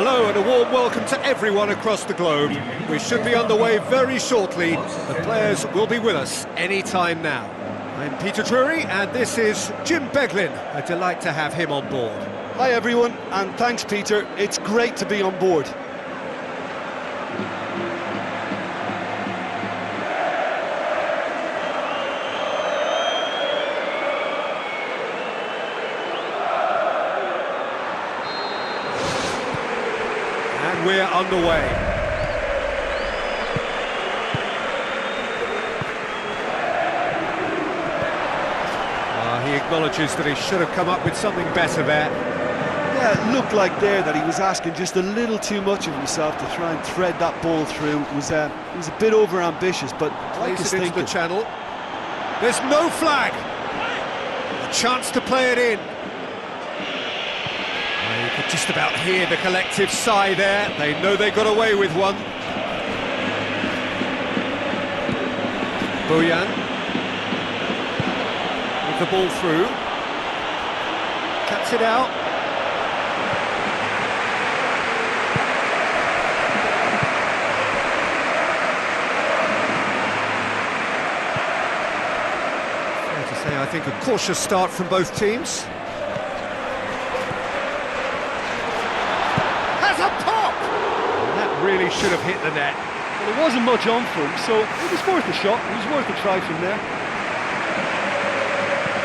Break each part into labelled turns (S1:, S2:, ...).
S1: Hello and a warm welcome to everyone across the globe. We should be underway very shortly. The players will be with us any time now. I'm Peter Drury and this is Jim Beglin. A delight to have him on board.
S2: Hi everyone, and thanks Peter. It's great to be on board.
S1: And we're underway. He acknowledges that he should have come up with something better there.
S2: Yeah, it looked like there that he was asking just a little too much of himself to try and thread that ball through. It was a bit over-ambitious, but
S1: Plays it into the channel. There's no flag. A chance to play it in. Well, you could just about hear the collective sigh there. They know they got away with one. Bojan. With the ball through. Cuts it out. I think a cautious start from both teams. Has a pop! And that really should have hit the net.
S2: Well, there wasn't much on for him, so it was worth a shot. It was worth a try from there.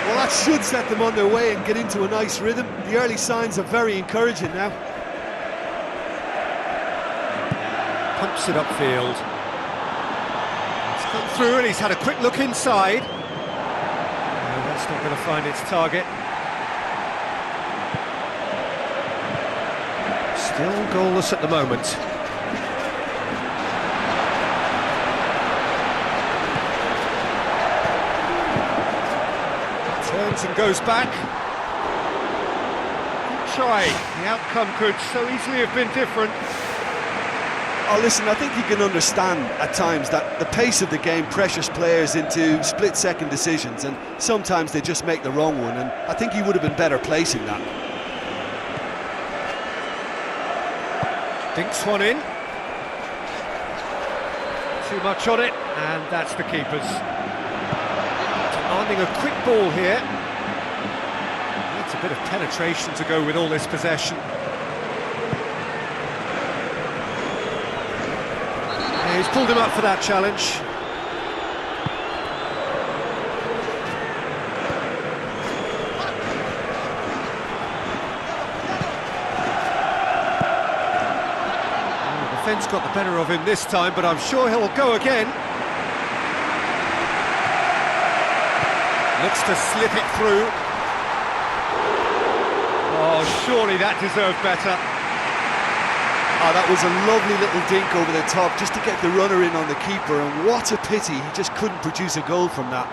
S2: Well, that should set them on their way and get into a nice rhythm. The early signs are very encouraging now.
S1: Pumps it upfield. It's come through and he's had a quick look inside. It's not going to find its target. Still goalless at the moment. Turns and goes back. Good try. The outcome could so easily have been different.
S2: Oh, listen, I think you can understand at times that the pace of the game pressures players into split-second decisions, and sometimes they just make the wrong one, and I think he would have been better placing that.
S1: Dinks one in. Too much on it, and that's the keeper's. Demanding a quick ball here. Needs a bit of penetration to go with all this possession. He's pulled him up for that challenge. The defence got the better of him this time, but I'm sure he'll go again. Looks to slip it through. Oh, surely that deserved better.
S2: Oh, that was a lovely little dink over the top just to get the runner in on the keeper, and what a pity he just couldn't produce a goal from that.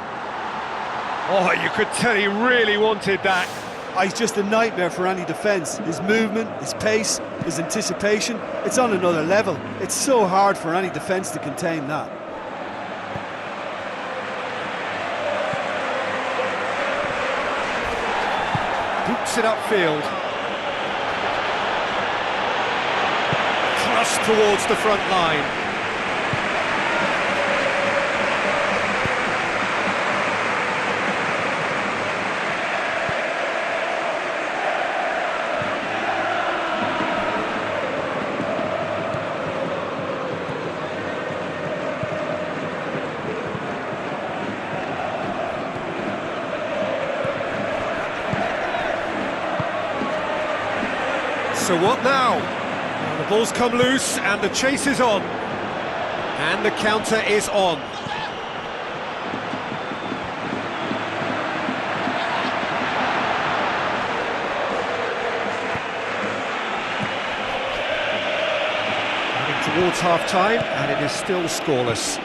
S1: Oh, you could tell he really wanted that.
S2: Oh, he's just a nightmare for any defence. His movement, his pace, his anticipation, it's on another level. It's so hard for any defence to contain that.
S1: Boots it upfield. Thrust towards the front line. So what now? The ball's come loose and the chase is on. And the counter is on. Heading towards half-time and it is still scoreless.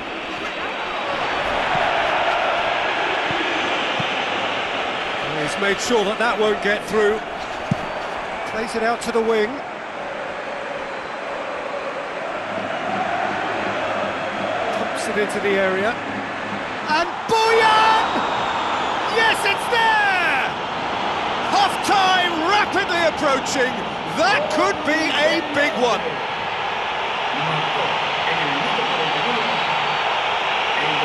S1: He's made sure that that won't get through. Plays it out to the wing. Pumps it into the area. And Bojan! Yes, it's there! Half-time rapidly approaching. That could be a big one.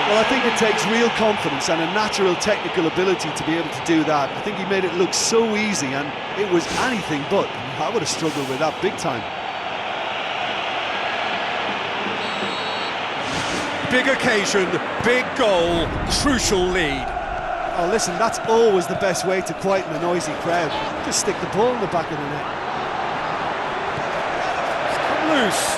S2: Well, I think it takes real confidence and a natural technical ability to be able to do that. I think he made it look so easy, and it was anything but. I would have struggled with that big time.
S1: Big occasion, big goal, crucial lead.
S2: Oh, listen, that's always the best way to quieten a noisy crowd. Just stick the ball in the back of the net.
S1: It's come loose.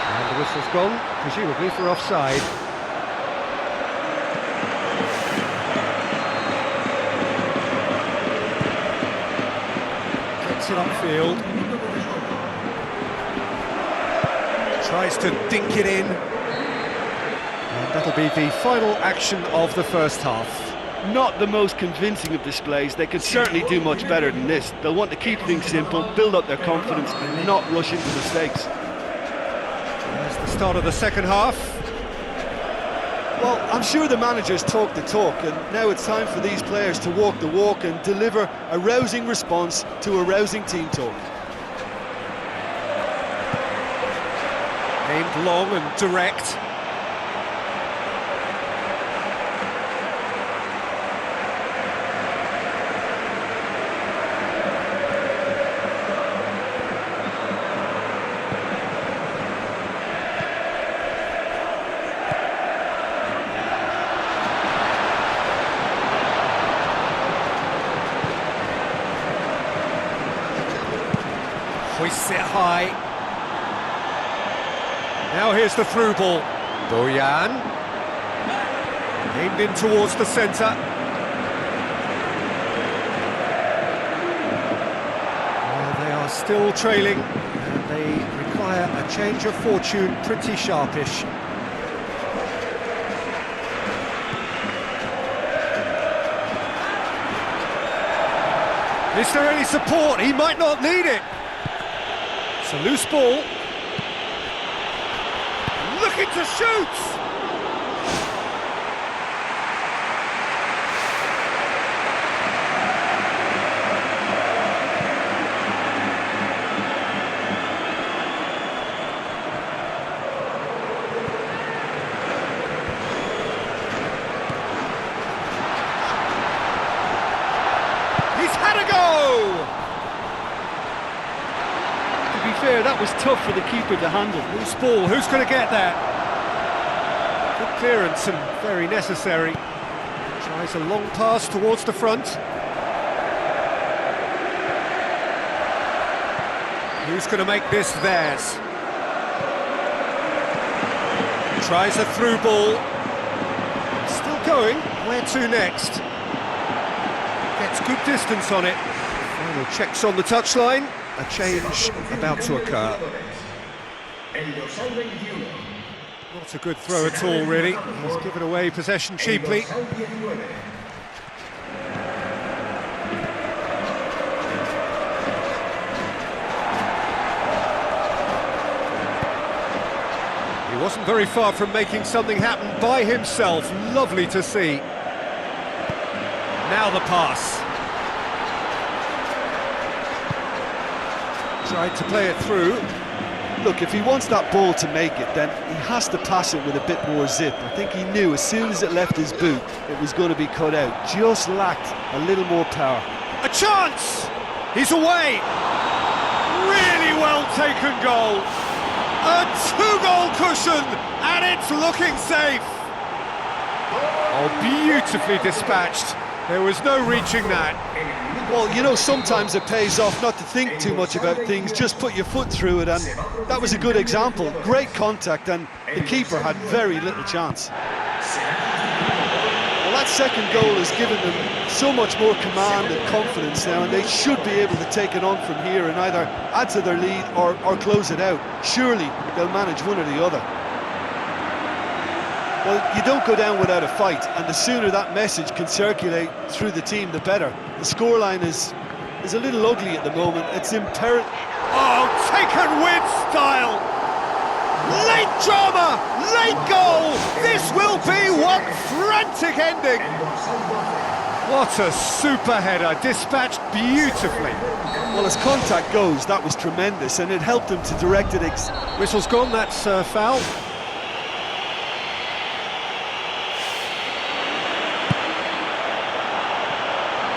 S1: And the whistle's gone, presumably for offside. Gets it upfield. Tries to dink it in. And that'll be the final action of the first half.
S2: Not the most convincing of displays. They could certainly do much better than this. They'll want to keep things simple, build up their confidence, and not rush into mistakes.
S1: There's the start of the second half.
S2: Well, I'm sure the managers talk the talk, and now it's time for these players to walk the walk and deliver a rousing response to a rousing team talk.
S1: Aimed long and direct. Hoists it high. Now here's the through ball. Bojan. Aimed in towards the centre. Well, they are still trailing, and they require a change of fortune pretty sharpish. Is there any support? He might not need it. It's a loose ball. Looking to shoot! He's had a go!
S2: Fair, that was tough for the keeper to handle.
S1: Loose ball, who's going to get that? Good clearance and very necessary. Tries a long pass towards the front. Who's going to make this theirs? Tries a through ball. Still going, where to next? Gets good distance on it. Final checks on the touchline. A change about to occur. Not a good throw at all, really. He's given away possession cheaply. He wasn't very far from making something happen by himself. Lovely to see. Now the pass. Tried to play it through.
S2: Look, if he wants that ball to make it, then he has to pass it with a bit more zip. I think he knew as soon as it left his boot, it was going to be cut out. Just lacked a little more power.
S1: A chance! He's away! Really well taken goal. A two-goal cushion, and it's looking safe. Oh, beautifully dispatched. There was no reaching that.
S2: Well, you know, sometimes it pays off not to think too much about things, just put your foot through it, and that was a good example. Great contact, and the keeper had very little chance. Well, that second goal has given them so much more command and confidence now, and they should be able to take it on from here and either add to their lead or close it out. Surely they'll manage one or the other. Well, you don't go down without a fight, and the sooner that message can circulate through the team, the better. The scoreline is a little ugly at the moment. It's imperative.
S1: Oh, taken with style! Late drama, late goal! This will be one frantic ending! What a super header, dispatched beautifully.
S2: Well, as contact goes, that was tremendous, and it helped him to direct it.
S1: Whistle's gone, that's foul.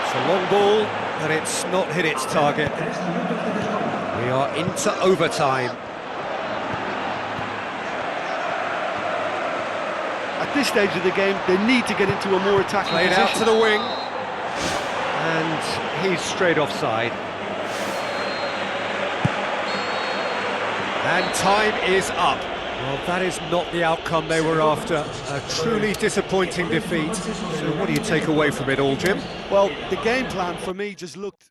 S1: It's a long ball, but it's not hit its target. We are into overtime.
S2: At this stage of the game, they need to get into a more attacking
S1: Played
S2: position.
S1: out to the wing, and he's straight offside. And time is up. Well, that is not the outcome they were after. A truly disappointing defeat. So what do you take away from it all, Jim?
S2: Well, the game plan for me just looked